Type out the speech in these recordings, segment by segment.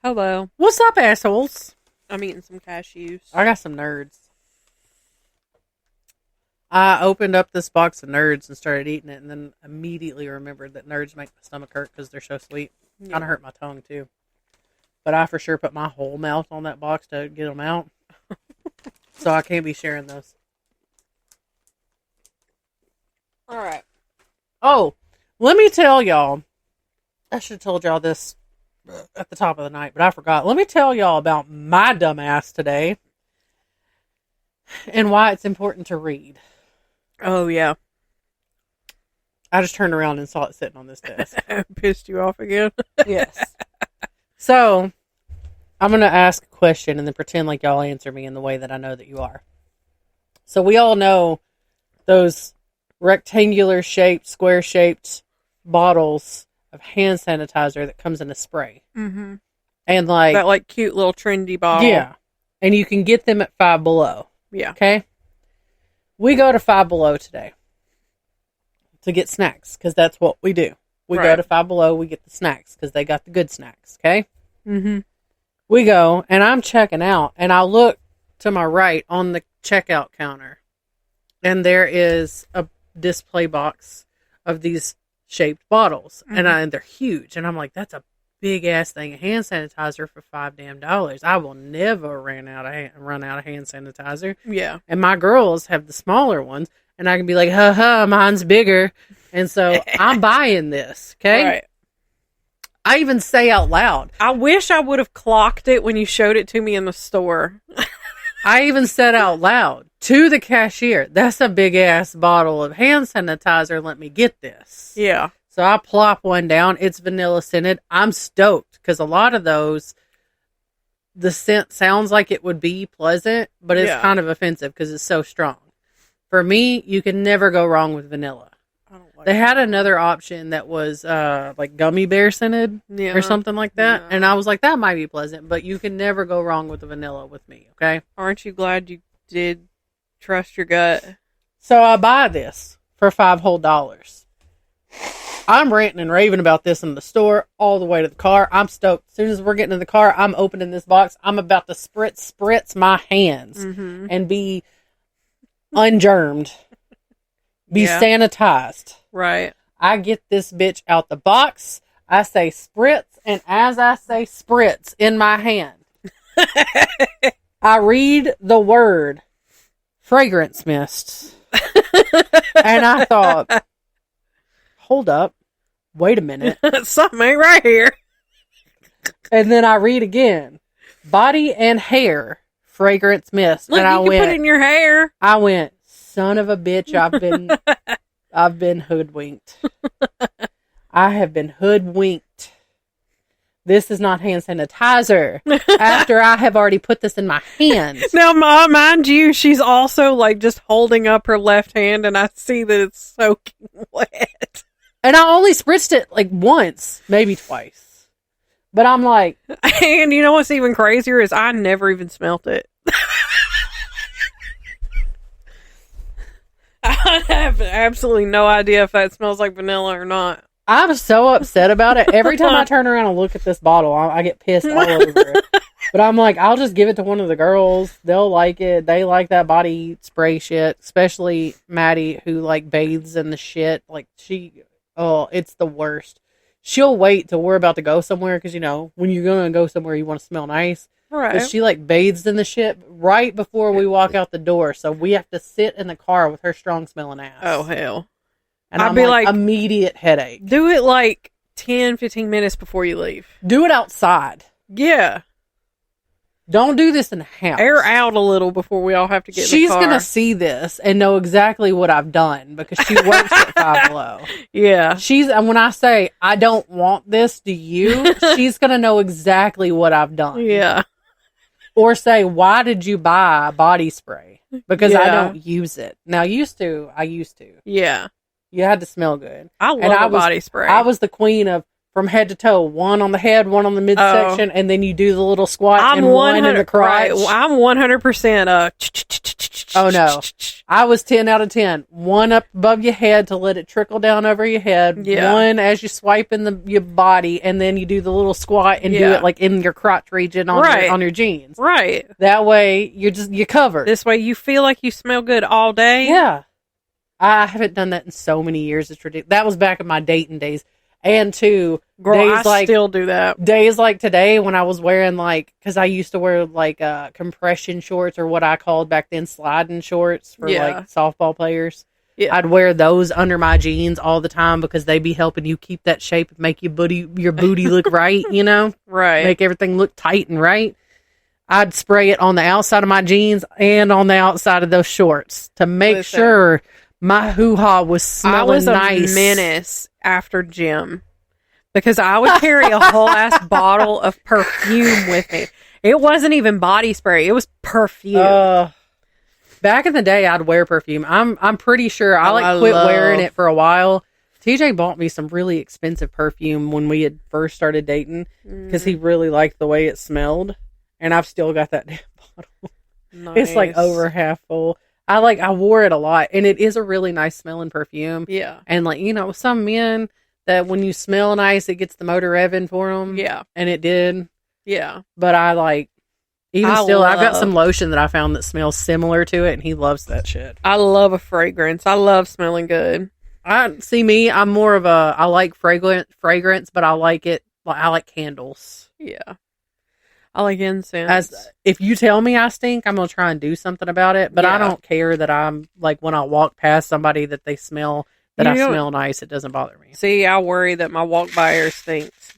Hello. What's up, assholes? I'm eating some cashews. I got some nerds. I opened up this box of nerds and started eating it, and then immediately remembered that nerds make my stomach hurt because they're so sweet. Yeah. Kind of hurt my tongue, too. But I for sure put my whole mouth on that box to get them out. So I can't be sharing those. All right. Oh, let me tell y'all. I should have told y'all this at the top of the night, but I forgot. Let me tell y'all about my dumbass today and why it's important to read. Oh, yeah. I just turned around and saw it sitting on this desk. Pissed you off again? Yes. So, I'm going to ask a question and then pretend like y'all answer me in the way that I know that you are. So, we all know those rectangular shaped, square shaped bottles of hand sanitizer that comes in a spray. Mm-hmm. And like... that like cute little trendy bottle. Yeah. And you can get them at Five Below. Yeah. Okay? We go to Five Below today to get snacks, because that's what we do. We go to Five Below, we get the snacks, because they got the good snacks, okay? Mm-hmm. We go, and I'm checking out, and I look to my right on the checkout counter, and there is a display box of these shaped bottles, and they're huge, and I'm like, that's a big-ass thing of hand sanitizer for $5 I will never run out of hand sanitizer. Yeah. And my girls have the smaller ones, and I can be like, mine's bigger. And so I'm buying this, okay? Right. I even say out loud. I wish I would have clocked it when you showed it to me in the store. I even said out loud to the cashier, that's a big-ass bottle of hand sanitizer. Let me get this. Yeah. So I plop one down. It's vanilla scented. I'm stoked, because a lot of those, the scent sounds like it would be pleasant, but it's kind of offensive because it's so strong. For me, you can never go wrong with vanilla. I don't like They had another option that was like gummy bear scented or something like that. Yeah. And I was like, that might be pleasant, but you can never go wrong with the vanilla with me, okay? Aren't you glad you did trust your gut? So I buy this for $5 whole. I'm ranting and raving about this in the store all the way to the car. I'm stoked. As soon as we're getting in the car, I'm opening this box. I'm about to spritz my hands and be ungermed. Be sanitized. Right. I get this bitch out the box. I say spritz, and as I say spritz in my hand, I read the word fragrance mists. And I thought, hold up. Wait a minute. Something ain't right here. And then I read again. Body and hair fragrance mist. Look, and I you can put it in your hair. I went, son of a bitch, I've been hoodwinked. I have been hoodwinked. This is not hand sanitizer. After I have already put this in my hand. Now, mind you, she's also like just holding up her left hand, and I see that it's soaking wet. And I only spritzed it like once, maybe twice. But I'm like... And you know what's even crazier is I never even smelt it. I have absolutely no idea if that smells like vanilla or not. I'm so upset about it. Every time I turn around and look at this bottle, I get pissed all over it. But I'm like, I'll just give it to one of the girls. They'll like it. They like that body spray shit. Especially Maddie, who like bathes in the shit. Like it's the worst. She'll wait till we're about to go somewhere, because, you know, when you're going to go somewhere, you want to smell nice. Right. But she, like, bathes in the shit right before we walk out the door. So we have to sit in the car with her strong-smelling ass. Oh, hell. And I'd I'm be like, immediate headache. Do it, like, 10, 15 minutes before you leave. Do it outside. Yeah. Don't do this in the house. Air out a little before we all have to get in the car. She's going to see this and know exactly what I've done, because she works at Five Below. Yeah. And when I say, I don't want this, do you? She's going to know exactly what I've done. Yeah. Or say, why did you buy body spray? Because I don't use it. Now, I used to. Yeah. You had to smell good. I love body spray. I was the queen of from head to toe, one on the head, one on the midsection, and then you do the little squat and one in the crotch. Right. I'm 100%. Oh, no. I was 10 out of 10. One up above your head to let it trickle down over your head. Yeah. One as you swipe in your body, and then you do the little squat and do it like in your crotch region on your jeans. Right. That way, you're covered. This way you feel like you smell good all day. Yeah. I haven't done that in so many years. It's ridiculous. That was back in my dating days. And two, Girl, I still do that. Days like today when I was wearing because I used to wear compression shorts, or what I called back then sliding shorts for softball players. Yeah. I'd wear those under my jeans all the time because they'd be helping you keep that shape and make your booty look right, Right. Make everything look tight and right. I'd spray it on the outside of my jeans and on the outside of those shorts to make sure my hoo-ha was smelling nice. I was a menace after gym because I would carry a whole ass bottle of perfume with me. It wasn't even body spray; it was perfume. Back in the day, I'd wear perfume. I'm pretty sure I quit wearing it for a while. TJ bought me some really expensive perfume when we had first started dating because he really liked the way it smelled, and I've still got that damn bottle. Nice. It's over half full. I wore it a lot, and it is a really nice smelling perfume. Yeah. And some men that when you smell nice, it gets the motor revving for them. Yeah. And it did. Yeah. But I've got some lotion that I found that smells similar to it, and he loves that shit. I love a fragrance. I love smelling good. I'm more of I like fragrance, but I like candles. Yeah. I like incense. If you tell me I stink, I'm going to try and do something about it. But I don't care that I'm, when I walk past somebody that they smell, I smell nice. It doesn't bother me. See, I worry that my walk by air stinks.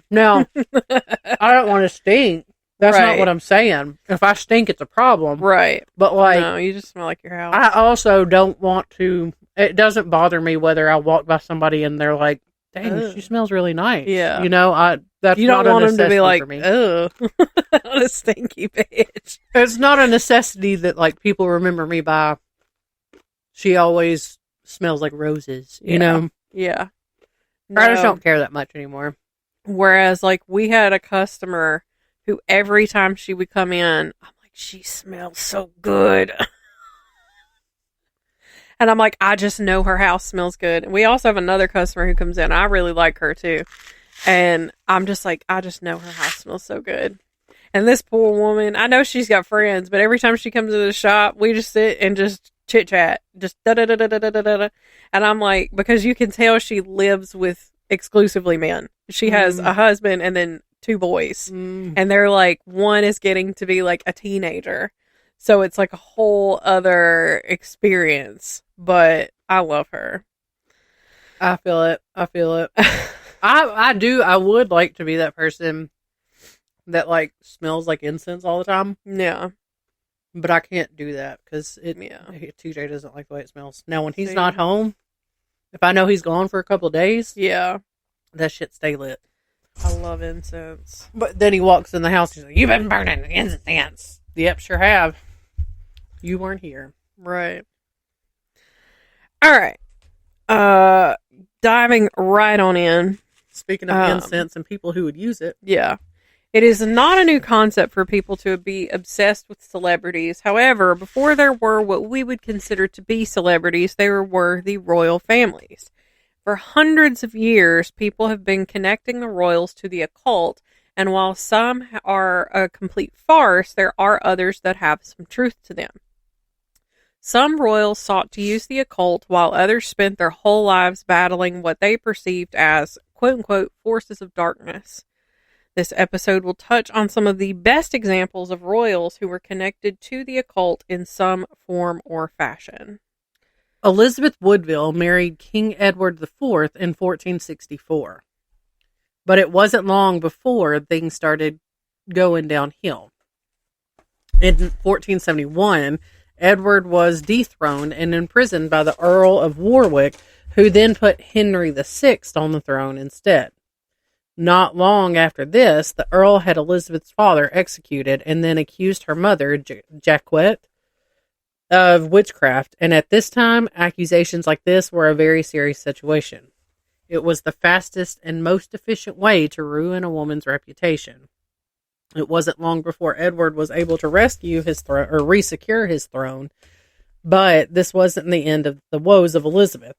No, I don't want to stink. That's not what I'm saying. If I stink, it's a problem. Right. But no, you just smell like your house. I also don't want to, it doesn't bother me whether I walk by somebody and they're like, dang, she smells really nice. Yeah. That's you don't not want a them to be like, oh, what a stinky bitch. It's not a necessity that people remember me by. She always smells like roses, you know? Yeah. No. I just don't care that much anymore. Whereas, we had a customer who every time she would come in, I'm like, she smells so good. And I'm like, I just know her house smells good. And we also have another customer who comes in. I really like her too. And I'm just like, I just know her house smells so good. And this poor woman, I know she's got friends, but every time she comes into the shop, we just sit and just chit chat. Just da da da da da da da da. And I'm like, because you can tell she lives with exclusively men. She has a husband and then 2 boys. And they're one is getting to be a teenager. So it's a whole other experience. But I love her. I feel it. I do. I would like to be that person that smells like incense all the time. Yeah. But I can't do that because TJ doesn't like the way it smells. Now, when he's not home, if I know he's gone for a couple of days, that shit stay lit. I love incense. But then he walks in the house and he's like, "You've been burning incense." Yep, sure have. You weren't here. Right. All right. Diving right on in. Speaking of incense and people who would use it. Yeah. It is not a new concept for people to be obsessed with celebrities. However, before there were what we would consider to be celebrities, there were the royal families. For hundreds of years, people have been connecting the royals to the occult, and while some are a complete farce, there are others that have some truth to them. Some royals sought to use the occult, while others spent their whole lives battling what they perceived as quote-unquote forces of darkness. This episode will touch on some of the best examples of royals who were connected to the occult in some form or fashion. Elizabeth Woodville married King Edward IV in 1464. But it wasn't long before things started going downhill. In 1471, Edward was dethroned and imprisoned by the Earl of Warwick, who then put Henry VI on the throne instead. Not long after this, the Earl had Elizabeth's father executed and then accused her mother, Jacquette, of witchcraft. And at this time, accusations like this were a very serious situation. It was the fastest and most efficient way to ruin a woman's reputation. It wasn't long before Edward was able to rescue his throne or resecure his throne, but this wasn't the end of the woes of Elizabeth.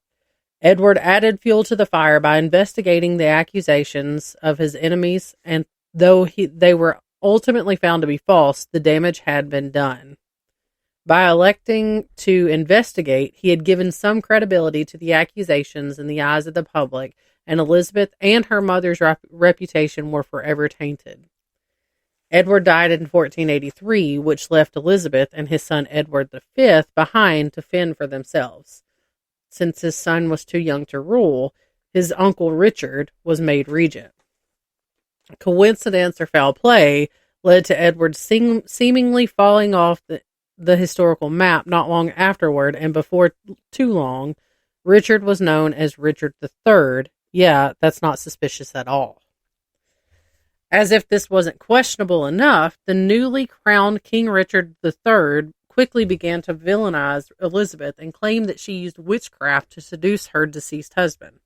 Edward added fuel to the fire by investigating the accusations of his enemies, and though they were ultimately found to be false, the damage had been done. By electing to investigate, he had given some credibility to the accusations in the eyes of the public, and Elizabeth and her mother's reputation were forever tainted. Edward died in 1483, which left Elizabeth and his son Edward V behind to fend for themselves. Since his son was too young to rule, his uncle Richard was made regent. Coincidence or foul play led to Edward seemingly falling off the historical map not long afterward, and before too long, Richard was known as Richard III. Yeah, that's not suspicious at all. As if this wasn't questionable enough, the newly crowned King Richard III quickly began to villainize Elizabeth and claim that she used witchcraft to seduce her deceased husband.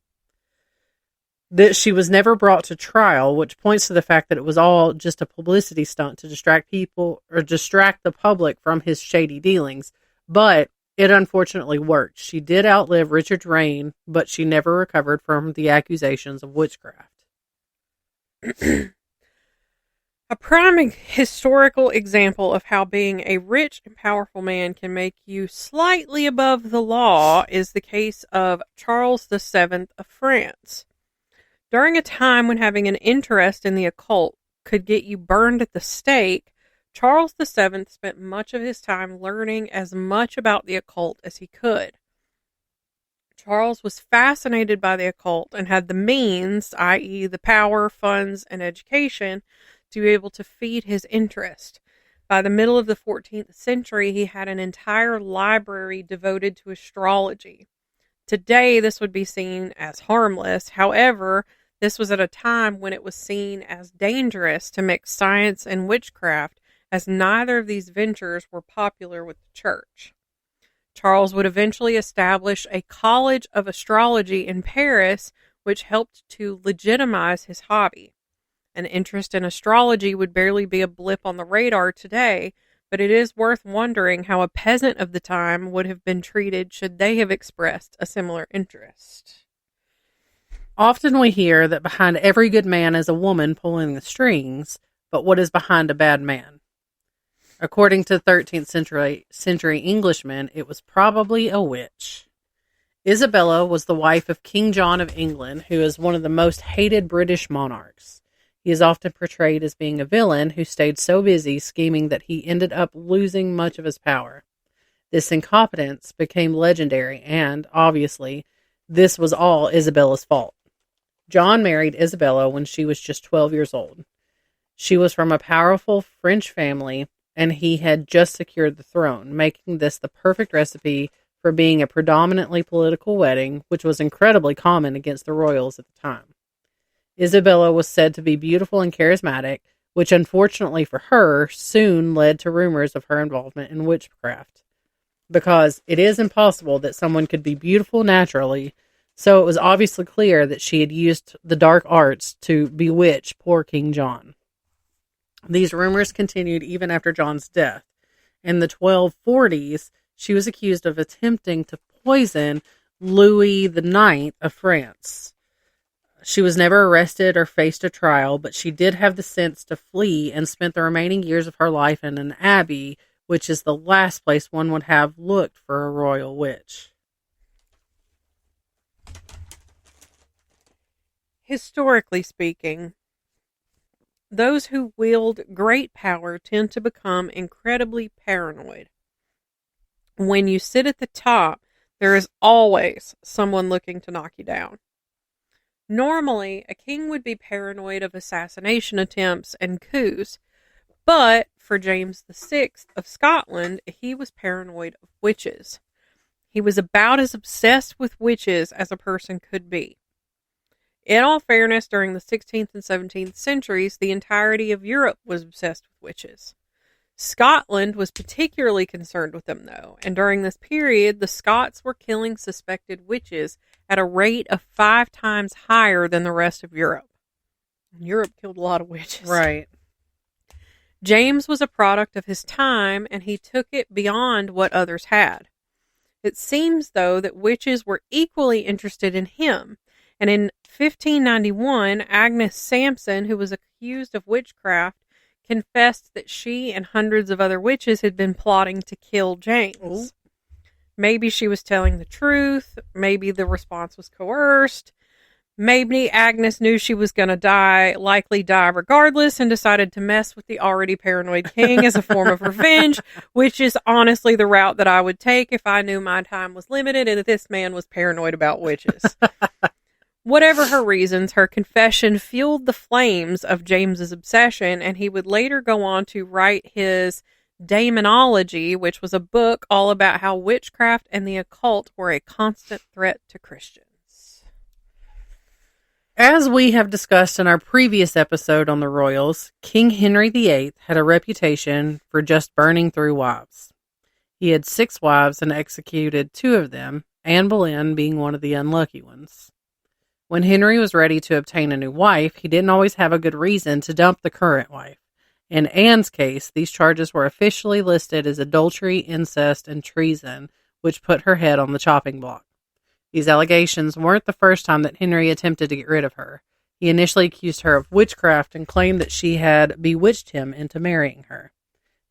That she was never brought to trial, which points to the fact that it was all just a publicity stunt to distract people or distract the public from his shady dealings. But it unfortunately worked. She did outlive Richard's reign, but she never recovered from the accusations of witchcraft. A prime historical example of how being a rich and powerful man can make you slightly above the law is the case of Charles VII of France. During a time when having an interest in the occult could get you burned at the stake, Charles VII spent much of his time learning as much about the occult as he could. Charles was fascinated by the occult and had the means, i.e. the power, funds, and education, to be able to feed his interest. By the middle of the 14th century, he had an entire library devoted to astrology. Today, this would be seen as harmless. However, this was at a time when it was seen as dangerous to mix science and witchcraft, as neither of these ventures were popular with the church. Charles would eventually establish a college of astrology in Paris, which helped to legitimize his hobby. An interest in astrology would barely be a blip on the radar today, but it is worth wondering how a peasant of the time would have been treated should they have expressed a similar interest. Often we hear that behind every good man is a woman pulling the strings, but what is behind a bad man? According to 13th century Englishmen, it was probably a witch. Isabella was the wife of King John of England, who is one of the most hated British monarchs. He is often portrayed as being a villain who stayed so busy scheming that he ended up losing much of his power. This incompetence became legendary, and, obviously, this was all Isabella's fault. John married Isabella when she was just 12 years old. She was from a powerful French family, and he had just secured the throne, making this the perfect recipe for being a predominantly political wedding, which was incredibly common against the royals at the time. Isabella was said to be beautiful and charismatic, which unfortunately for her soon led to rumors of her involvement in witchcraft. Because it is impossible that someone could be beautiful naturally, so it was obviously clear that she had used the dark arts to bewitch poor King John. These rumors continued even after John's death. In the 1240s, she was accused of attempting to poison Louis IX of France. She was never arrested or faced a trial, but she did have the sense to flee and spent the remaining years of her life in an abbey, which is the last place one would have looked for a royal witch. Historically speaking, those who wield great power tend to become incredibly paranoid. When you sit at the top, there is always someone looking to knock you down. Normally, a king would be paranoid of assassination attempts and coups, but for James VI of Scotland, he was paranoid of witches. He was about as obsessed with witches as a person could be. In all fairness, during the 16th and 17th centuries, the entirety of Europe was obsessed with witches. Scotland was particularly concerned with them, though, and during this period, the Scots were killing suspected witches at a rate of 5 times higher than the rest of Europe. Europe killed a lot of witches. Right. James was a product of his time, and he took it beyond what others had. It seems, though, that witches were equally interested in him, and in 1591, Agnes Sampson, who was accused of witchcraft, confessed that she and hundreds of other witches had been plotting to kill James. Ooh. Maybe she was telling the truth. Maybe the response was coerced. Maybe Agnes knew she was going to likely die regardless, and decided to mess with the already paranoid king as a form of revenge, which is honestly the route that I would take if I knew my time was limited and that this man was paranoid about witches. Whatever her reasons, her confession fueled the flames of James's obsession, and he would later go on to write his Daemonology, which was a book all about how witchcraft and the occult were a constant threat to Christians. As we have discussed in our previous episode on the royals, King Henry VIII had a reputation for just burning through wives. He had 6 wives and executed 2 of them, Anne Boleyn being one of the unlucky ones. When Henry was ready to obtain a new wife, he didn't always have a good reason to dump the current wife. In Anne's case, these charges were officially listed as adultery, incest, and treason, which put her head on the chopping block. These allegations weren't the first time that Henry attempted to get rid of her. He initially accused her of witchcraft and claimed that she had bewitched him into marrying her.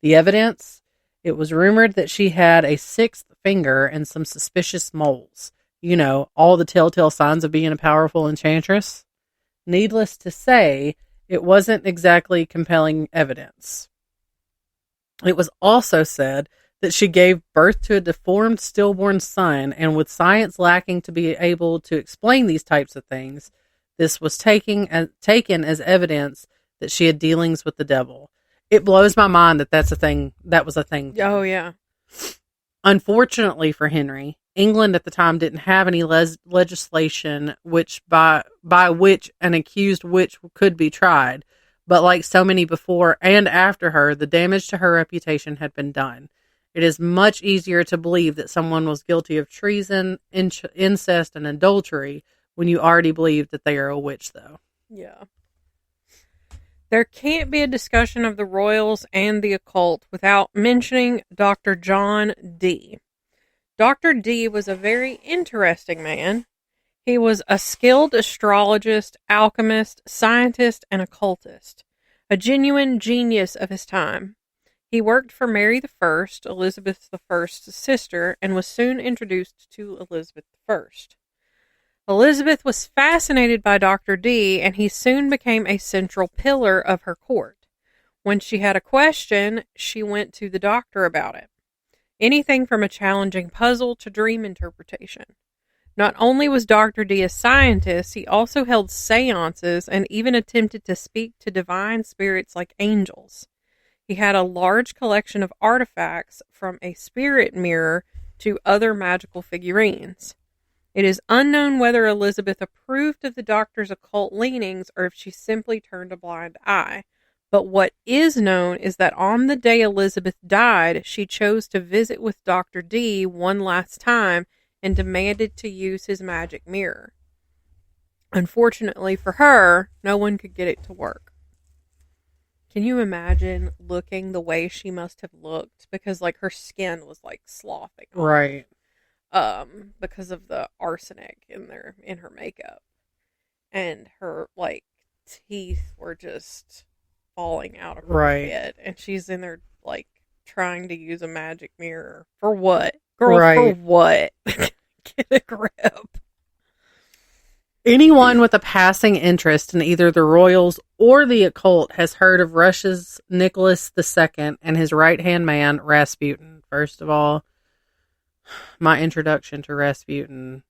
The evidence? It was rumored that she had a 6th finger and some suspicious moles. You know, all the telltale signs of being a powerful enchantress. Needless to say, it wasn't exactly compelling evidence. It was also said that she gave birth to a deformed stillborn son, and with science lacking to be able to explain these types of things, this was taken as evidence that she had dealings with the devil. It blows my mind that that's a thing. That was a thing. Oh, yeah. Unfortunately for Henry, England at the time didn't have any legislation which by which an accused witch could be tried, but like so many before and after her, the damage to her reputation had been done. It is much easier to believe that someone was guilty of treason, incest, and adultery when you already believe that they are a witch, though. Yeah. There can't be a discussion of the royals and the occult without mentioning Dr. John Dee. Dr. Dee was a very interesting man. He was a skilled astrologist, alchemist, scientist, and occultist, a genuine genius of his time. He worked for Mary I, Elizabeth I's sister, and was soon introduced to Elizabeth I. Elizabeth was fascinated by Dr. Dee, and he soon became a central pillar of her court. When she had a question, she went to the doctor about it. Anything from a challenging puzzle to dream interpretation. Not only was Dr. Dee a scientist, he also held seances and even attempted to speak to divine spirits like angels. He had a large collection of artifacts from a spirit mirror to other magical figurines. It is unknown whether Elizabeth approved of the doctor's occult leanings or if she simply turned a blind eye. But what is known is that on the day Elizabeth died, she chose to visit with Dr. Dee one last time and demanded to use his magic mirror. Unfortunately for her, no one could get it to work. Can you imagine looking the way she must have looked? Because, like, her skin was, like, sloughing off. Right. Because of the arsenic in her makeup. And her, like, teeth were just falling out of her head. And she's in there, like, trying to use a magic mirror. For what? Girl, for what? Get a grip. Anyone with a passing interest in either the royals or the occult has heard of Russia's Nicholas II and his right-hand man, Rasputin. First of all, my introduction to Rasputin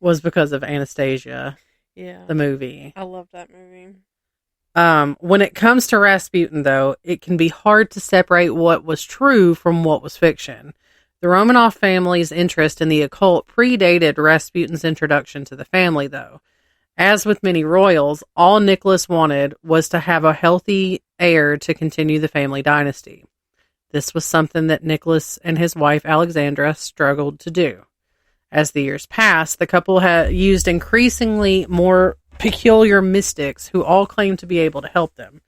was because of Anastasia, the movie. I love that movie. When it comes to Rasputin, though, it can be hard to separate what was true from what was fiction. The Romanov family's interest in the occult predated Rasputin's introduction to the family, though. As with many royals, all Nicholas wanted was to have a healthy heir to continue the family dynasty. This was something that Nicholas and his wife Alexandra struggled to do. As the years passed, the couple had used increasingly more peculiar mystics who all claimed to be able to help them.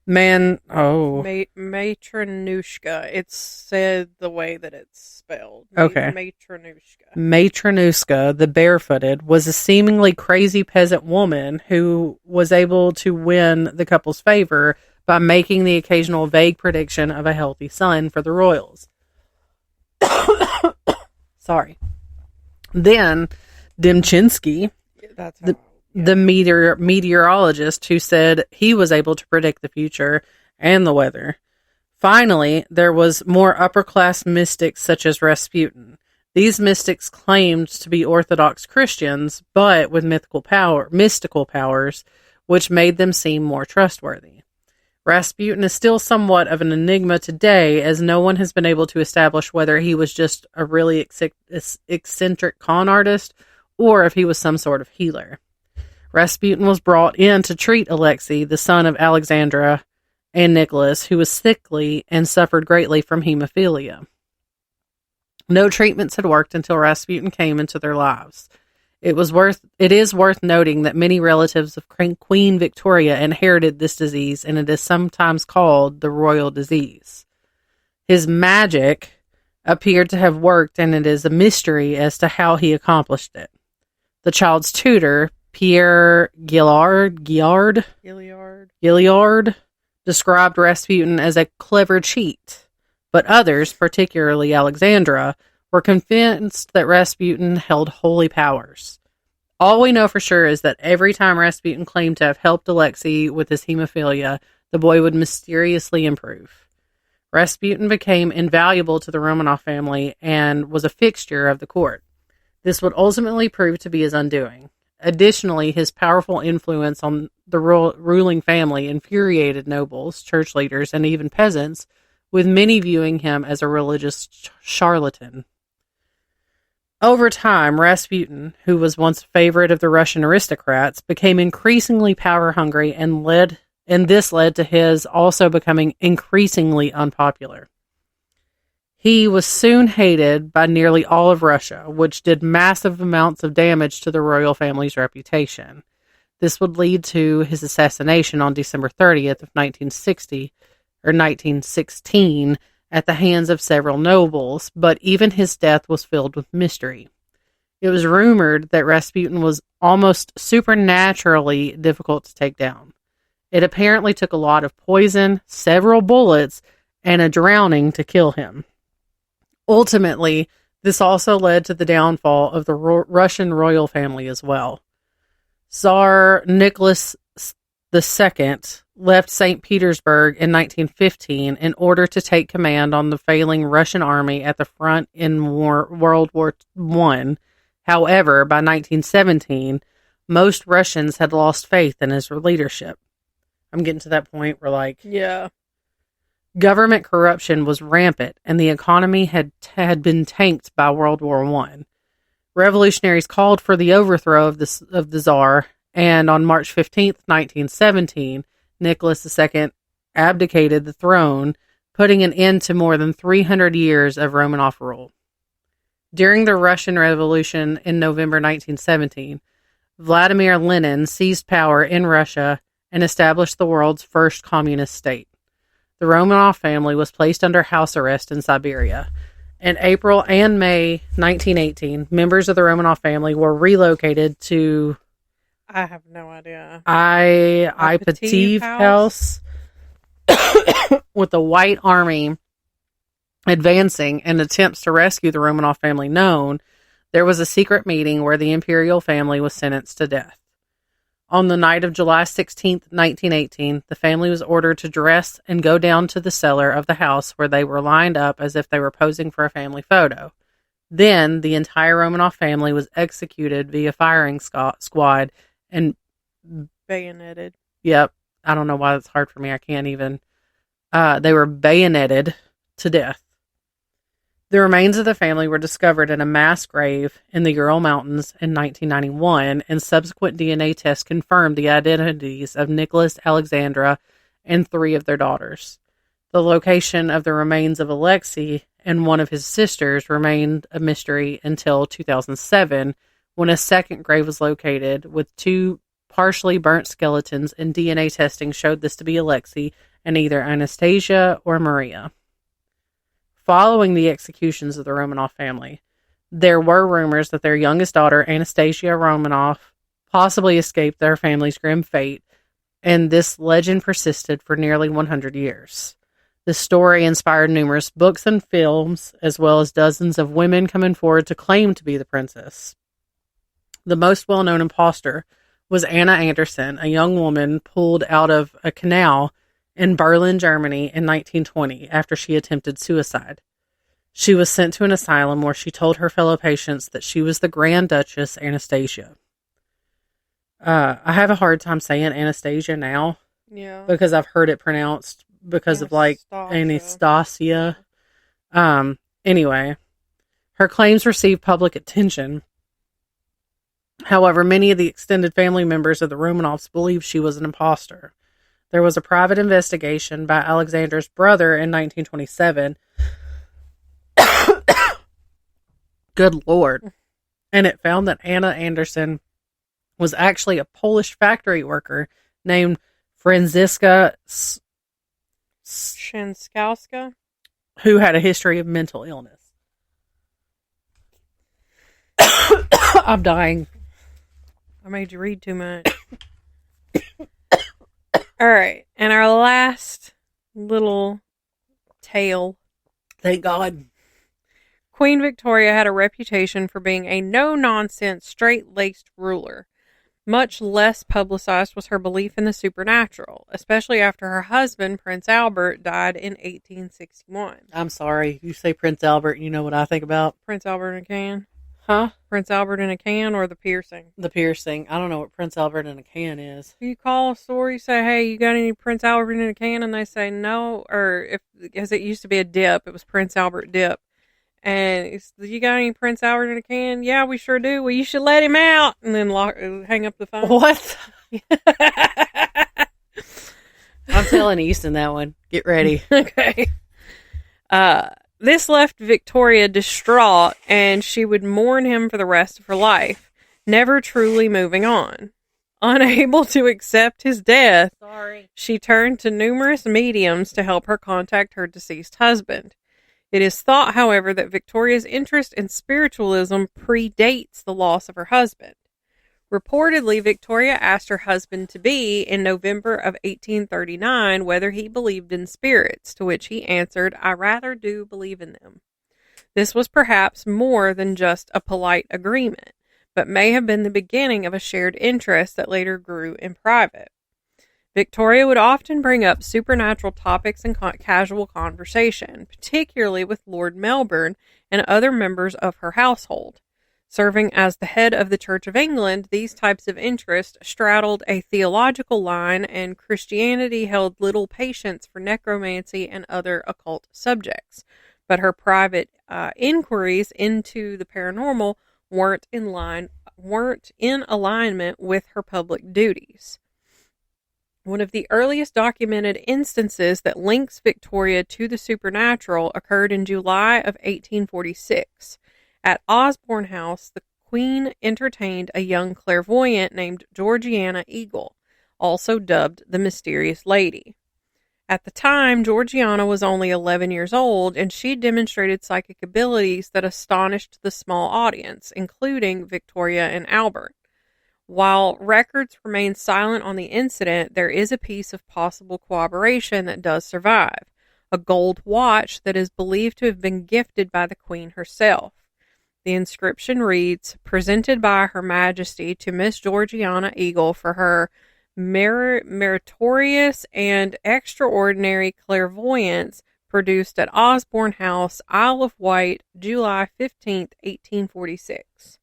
Matronushka. It's said the way that it's spelled. Okay. Matronushka. Matronushka, the barefooted, was a seemingly crazy peasant woman who was able to win the couple's favor by making the occasional vague prediction of a healthy son for the royals. Sorry. Then, Demchinsky, That's the meteorologist who said he was able to predict the future and the weather. Finally, there was more upper-class mystics such as Rasputin. These mystics claimed to be Orthodox Christians, but with mystical powers, which made them seem more trustworthy. Rasputin is still somewhat of an enigma today, as no one has been able to establish whether he was just a really eccentric con artist or if he was some sort of healer. Rasputin was brought in to treat Alexei, the son of Alexandra and Nicholas, who was sickly and suffered greatly from hemophilia. No treatments had worked until Rasputin came into their lives. It is worth noting that many relatives of Queen Victoria inherited this disease, and it is sometimes called the royal disease. His magic appeared to have worked, and it is a mystery as to how he accomplished it. The child's tutor, Pierre Gilliard, described Rasputin as a clever cheat, but others, particularly Alexandra, were convinced that Rasputin held holy powers. All we know for sure is that every time Rasputin claimed to have helped Alexei with his hemophilia, the boy would mysteriously improve. Rasputin became invaluable to the Romanov family and was a fixture of the court. This would ultimately prove to be his undoing. Additionally, his powerful influence on the ruling family infuriated nobles, church leaders, and even peasants, with many viewing him as a religious charlatan. Over time, Rasputin, who was once a favorite of the Russian aristocrats, became increasingly power-hungry, and this led to his also becoming increasingly unpopular. He was soon hated by nearly all of Russia, which did massive amounts of damage to the royal family's reputation. This would lead to his assassination on December 30th of 1916 at the hands of several nobles, but even his death was filled with mystery. It was rumored that Rasputin was almost supernaturally difficult to take down. It apparently took a lot of poison, several bullets, and a drowning to kill him. Ultimately, this also led to the downfall of the Russian royal family as well. Tsar Nicholas II left St. Petersburg in 1915 in order to take command on the failing Russian army at the front in World War I. However, by 1917, most Russians had lost faith in his leadership. I'm getting to that point where, government corruption was rampant, and the economy had been tanked by World War I. Revolutionaries called for the overthrow of the Tsar, and on March 15th, 1917, Nicholas II abdicated the throne, putting an end to more than 300 years of Romanov rule. During the Russian Revolution in November 1917, Vladimir Lenin seized power in Russia and established the world's first communist state. The Romanov family was placed under house arrest in Siberia. In April and May 1918, members of the Romanov family were relocated to... I have no idea. Ipativ House with the White Army advancing and attempts to rescue the Romanov family known. There was a secret meeting where the imperial family was sentenced to death. On the night of July 16th, 1918, the family was ordered to dress and go down to the cellar of the house where they were lined up as if they were posing for a family photo. Then, the entire Romanov family was executed via firing squad and... bayoneted. Yep. I don't know why it's hard for me. I can't even... they were bayoneted to death. The remains of the family were discovered in a mass grave in the Ural Mountains in 1991, and subsequent DNA tests confirmed the identities of Nicholas, Alexandra, and 3 of their daughters. The location of the remains of Alexei and one of his sisters remained a mystery until 2007, when a second grave was located with 2 partially burnt skeletons, and DNA testing showed this to be Alexei and either Anastasia or Maria. Following the executions of the Romanov family, there were rumors that their youngest daughter, Anastasia Romanov, possibly escaped their family's grim fate, and this legend persisted for nearly 100 years. The story inspired numerous books and films, as well as dozens of women coming forward to claim to be the princess. The most well-known imposter was Anna Anderson, a young woman pulled out of a canal in Berlin, Germany in 1920 after she attempted suicide. She was sent to an asylum where she told her fellow patients that she was the Grand Duchess Anastasia. I have a hard time saying Anastasia now. Yeah. Because I've heard it pronounced because of like Anastasia. Anyway, her claims received public attention. However, many of the extended family members of the Romanovs believed she was an imposter. There was a private investigation by Alexander's brother in 1927. Good Lord. And it found that Anna Anderson was actually a Polish factory worker named Franziska Shanskowska, who had a history of mental illness. I'm dying. I made you read too much. All right. And our last little tale. Thank God. Queen Victoria had a reputation for being a no-nonsense, straight-laced ruler. Much less publicized was her belief in the supernatural, especially after her husband, Prince Albert, died in 1861. I'm sorry. You say Prince Albert, you know what I think about? Prince Albert in a can? Huh? Prince Albert in a can or the piercing? The piercing. I don't know what Prince Albert in a can is. You call a store, you say, hey, you got any Prince Albert in a can? And they say no, or because it used to be a dip, it was Prince Albert dip. And it's, you got any Prince Albert in a can? Yeah, we sure do. Well, you should let him out. And then hang up the phone. What? I'm telling Easton that one. Get ready. Okay. This left Victoria distraught, and she would mourn him for the rest of her life, never truly moving on. Unable to accept his death, she turned to numerous mediums to help her contact her deceased husband. It is thought, however, that Victoria's interest in spiritualism predates the loss of her husband. Reportedly, Victoria asked her husband-to-be in November of 1839 whether he believed in spirits, to which he answered, I rather do believe in them. This was perhaps more than just a polite agreement, but may have been the beginning of a shared interest that later grew in private. Victoria would often bring up supernatural topics in casual conversation, particularly with Lord Melbourne and other members of her household. Serving as the head of the Church of England, these types of interests straddled a theological line, and Christianity held little patience for necromancy and other occult subjects. But her private inquiries into the paranormal weren't in alignment with her public duties. One of the earliest documented instances that links Victoria to the supernatural occurred in July of 1846. At Osborne House, the Queen entertained a young clairvoyant named Georgiana Eagle, also dubbed the Mysterious Lady. At the time, Georgiana was only 11 years old, and she demonstrated psychic abilities that astonished the small audience, including Victoria and Albert. While records remain silent on the incident, there is a piece of possible corroboration that does survive, a gold watch that is believed to have been gifted by the Queen herself. The inscription reads, presented by Her Majesty to Miss Georgiana Eagle for her meritorious and extraordinary clairvoyance produced at Osborne House, Isle of Wight, July 15th, 1846.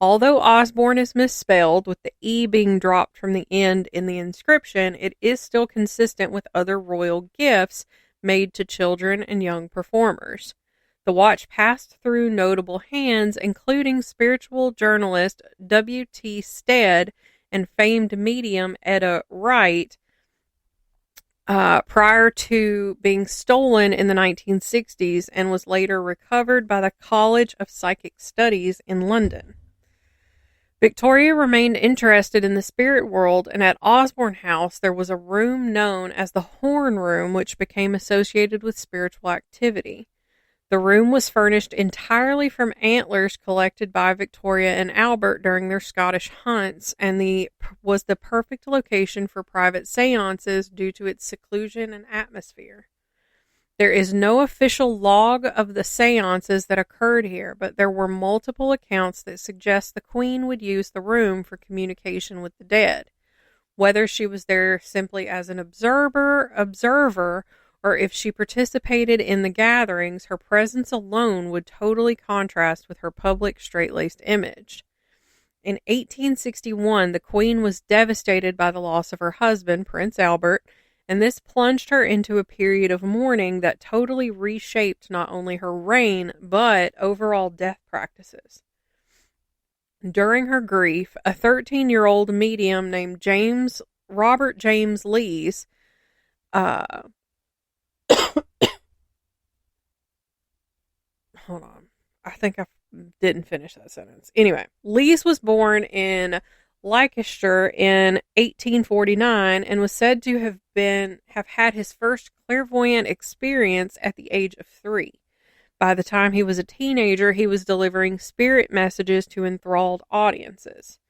Although Osborne is misspelled, with the E being dropped from the end in the inscription, it is still consistent with other royal gifts made to children and young performers. The watch passed through notable hands, including spiritual journalist W.T. Stead and famed medium Etta Wright, prior to being stolen in the 1960s, and was later recovered by the College of Psychic Studies in London. Victoria remained interested in the spirit world, and at Osborne House there was a room known as the Horn Room, which became associated with spiritual activity. The room was furnished entirely from antlers collected by Victoria and Albert during their Scottish hunts, and was the perfect location for private seances due to its seclusion and atmosphere. There is no official log of the seances that occurred here, but there were multiple accounts that suggest the Queen would use the room for communication with the dead. Whether she was there simply as an observer, or if she participated in the gatherings, her presence alone would totally contrast with her public straight-laced image. In 1861, the Queen was devastated by the loss of her husband, Prince Albert, and this plunged her into a period of mourning that totally reshaped not only her reign, but overall death practices. During her grief, a 13-year-old medium named Robert James Lees, hold on, I think I didn't finish that sentence. Anyway, Lees was born in Leicester in 1849 and was said to have had his first clairvoyant experience at the age of 3. By the time he was a teenager, he was delivering spirit messages to enthralled audiences.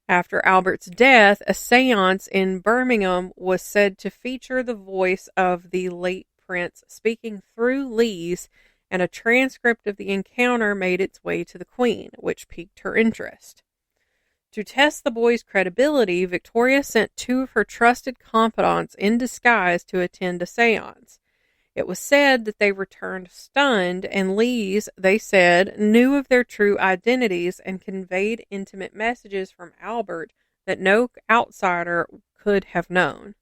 After Albert's death, a seance in Birmingham was said to feature the voice of the late prince speaking through Lees, and a transcript of the encounter made its way to the Queen, which piqued her interest. To test the boy's credibility, Victoria sent 2 of her trusted confidants in disguise to attend a seance. It was said that they returned stunned, and Lees, they said, knew of their true identities and conveyed intimate messages from Albert that no outsider could have known.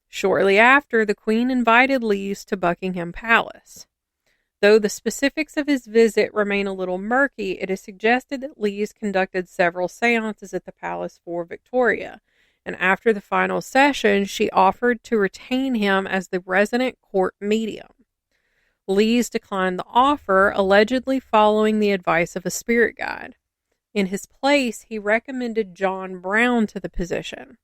Shortly after, the Queen invited Lees to Buckingham Palace. Though the specifics of his visit remain a little murky, it is suggested that Lees conducted several seances at the palace for Victoria, and after the final session, she offered to retain him as the resident court medium. Lees declined the offer, allegedly following the advice of a spirit guide. In his place, he recommended John Brown to the position.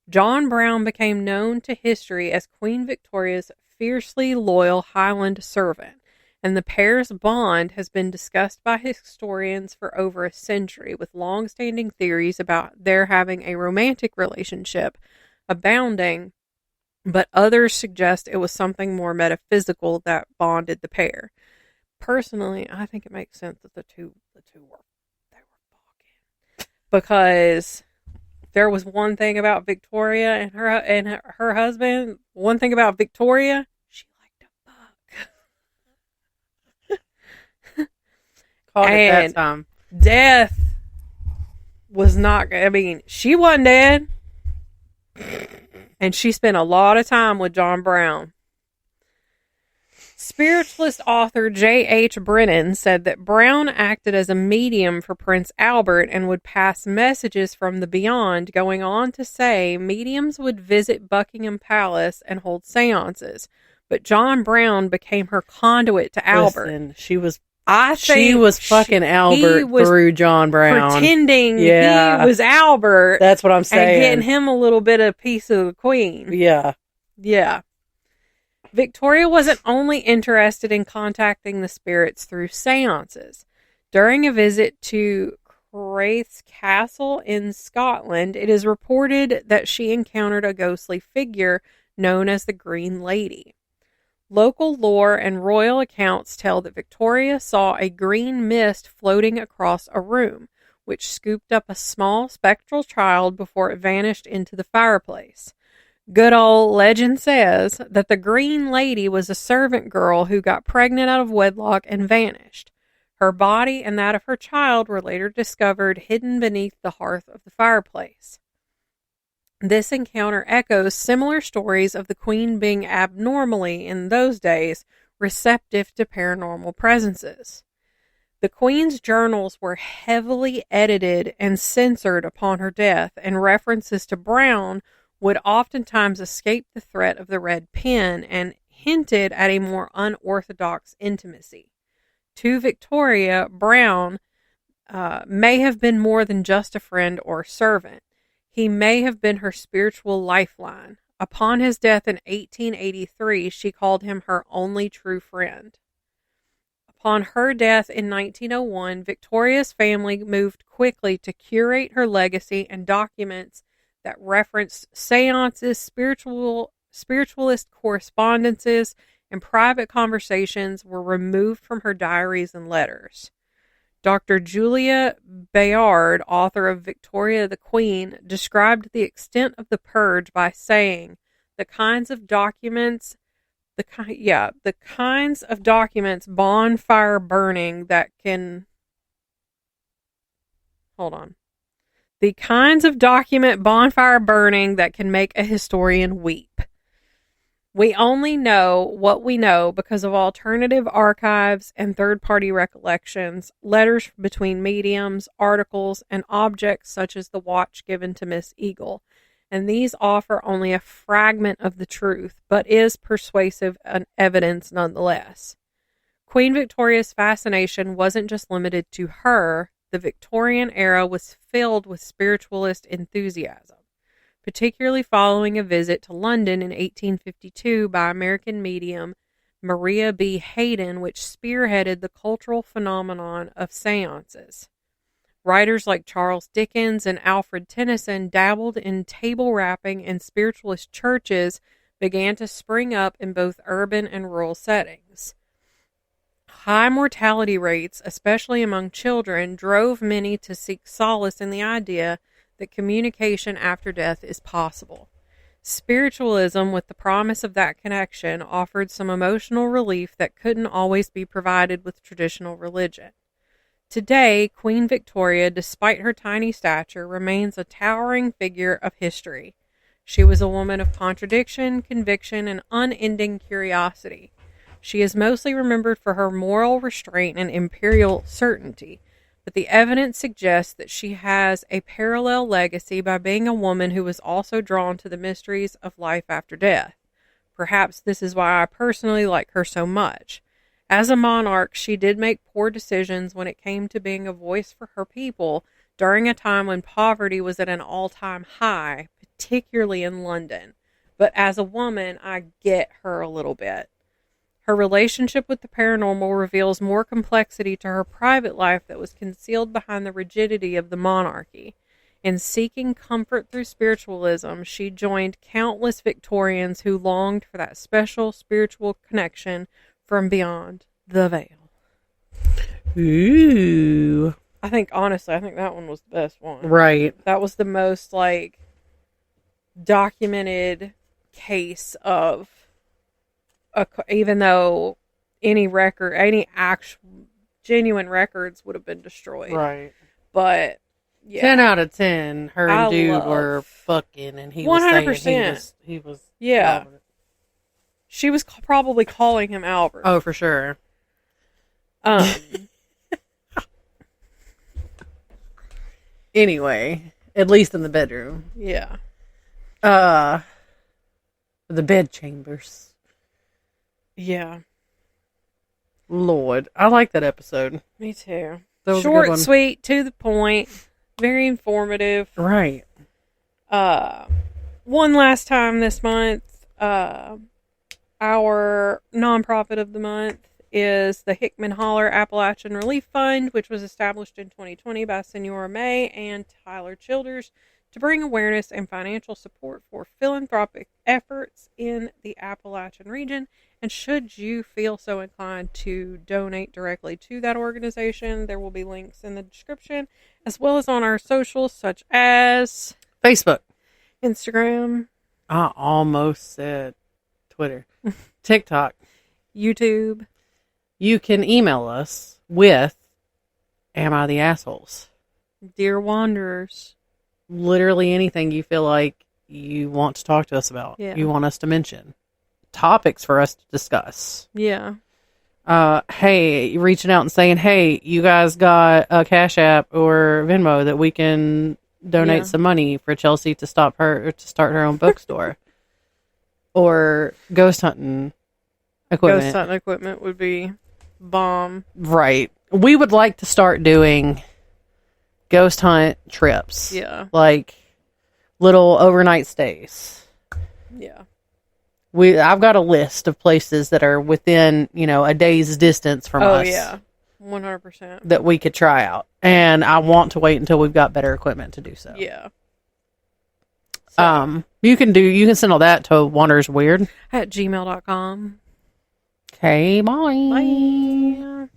John Brown became known to history as Queen Victoria's fiercely loyal Highland servant, and the pair's bond has been discussed by historians for over a century, with long-standing theories about their having a romantic relationship abounding, but others suggest it was something more metaphysical that bonded the pair. Personally, I think it makes sense that the two were fucking, because there was one thing about Victoria and her husband. One thing about Victoria, she liked to fuck. Called it that time. Death was not. I mean, she wasn't dead, and she spent a lot of time with John Brown. Spiritualist author J.H. Brennan said that Brown acted as a medium for Prince Albert and would pass messages from the beyond, going on to say mediums would visit Buckingham Palace and hold seances, but John Brown became her conduit to Albert. Listen, she was fucking Albert through John Brown. Pretending he was Albert. That's what I'm saying. And getting him a little bit of piece of the Queen. Yeah. Yeah. Victoria wasn't only interested in contacting the spirits through seances. During a visit to Craith's Castle in Scotland, it is reported that she encountered a ghostly figure known as the Green Lady. Local lore and royal accounts tell that Victoria saw a green mist floating across a room, which scooped up a small spectral child before it vanished into the fireplace. Good old legend says that the Green Lady was a servant girl who got pregnant out of wedlock and vanished. Her body and that of her child were later discovered hidden beneath the hearth of the fireplace. This encounter echoes similar stories of the Queen being abnormally, in those days, receptive to paranormal presences. The Queen's journals were heavily edited and censored upon her death, and references to Brown would oftentimes escape the threat of the red pen and hinted at a more unorthodox intimacy. To Victoria, Brown may have been more than just a friend or servant. He may have been her spiritual lifeline. Upon his death in 1883, she called him her only true friend. Upon her death in 1901, Victoria's family moved quickly to curate her legacy, and documents that referenced seances, spiritualist correspondences, and private conversations were removed from her diaries and letters. Dr. Julia Bayard, author of Victoria the Queen, described the extent of the purge by saying, the kinds of documents bonfire burning that can the kinds of document bonfire burning that can make a historian weep. We only know what we know because of alternative archives and third-party recollections, letters between mediums, articles, and objects such as the watch given to Miss Eagle. And these offer only a fragment of the truth, but is persuasive evidence nonetheless. Queen Victoria's fascination wasn't just limited to her. The Victorian era was filled with spiritualist enthusiasm, particularly following a visit to London in 1852 by American medium Maria B. Hayden, which spearheaded the cultural phenomenon of seances. Writers like Charles Dickens and Alfred Tennyson dabbled in table rapping, and spiritualist churches began to spring up in both urban and rural settings. High mortality rates, especially among children, drove many to seek solace in the idea that communication after death is possible. Spiritualism, with the promise of that connection, offered some emotional relief that couldn't always be provided with traditional religion. Today, Queen Victoria, despite her tiny stature, remains a towering figure of history. She was a woman of contradiction, conviction, and unending curiosity. She is mostly remembered for her moral restraint and imperial certainty, but the evidence suggests that she has a parallel legacy by being a woman who was also drawn to the mysteries of life after death. Perhaps this is why I personally like her so much. As a monarch, she did make poor decisions when it came to being a voice for her people during a time when poverty was at an all-time high, particularly in London. But as a woman, I get her a little bit. Her relationship with the paranormal reveals more complexity to her private life that was concealed behind the rigidity of the monarchy. In seeking comfort through spiritualism, she joined countless Victorians who longed for that special spiritual connection from beyond the veil. Ooh. Honestly, I think that one was the best one. Right. That was the most, documented case of, even though any actual genuine records would have been destroyed. Right. But, yeah. 10 out of 10, her and dude were fucking, and he 100%. Was saying he was yeah. She was probably calling him Albert. Oh, for sure. Anyway, at least in the bedroom. Yeah. The bed chambers. Yeah. Lord, I like that episode. Me too. Short, sweet, to the point, very informative. Right. One last time this month, our nonprofit of the month is the Hickman Holler Appalachian Relief Fund, which was established in 2020 by Senora May and Tyler Childers to bring awareness and financial support for philanthropic efforts in the Appalachian region. And should you feel so inclined to donate directly to that organization, there will be links in the description, as well as on our socials such as Facebook, Instagram. I almost said Twitter, TikTok, YouTube. You can email us with Am I the Assholes? Dear Wanderers. Literally anything you feel like you want to talk to us about. Yeah. You want us to mention. Topics for us to discuss. Yeah. Hey, reaching out and saying, hey, you guys got a Cash App or Venmo that we can donate some money for Chelsea to start her own bookstore. Or ghost hunting equipment. Ghost hunting equipment would be bomb. Right. We would like to start doing ghost hunt trips. Yeah. Like little overnight stays. Yeah. I've got a list of places that are within, a day's distance from us. Oh, yeah. 100%. That we could try out. And I want to wait until we've got better equipment to do so. Yeah. So. You can send all that to Wonders Weird at gmail.com. Okay, bye. Bye.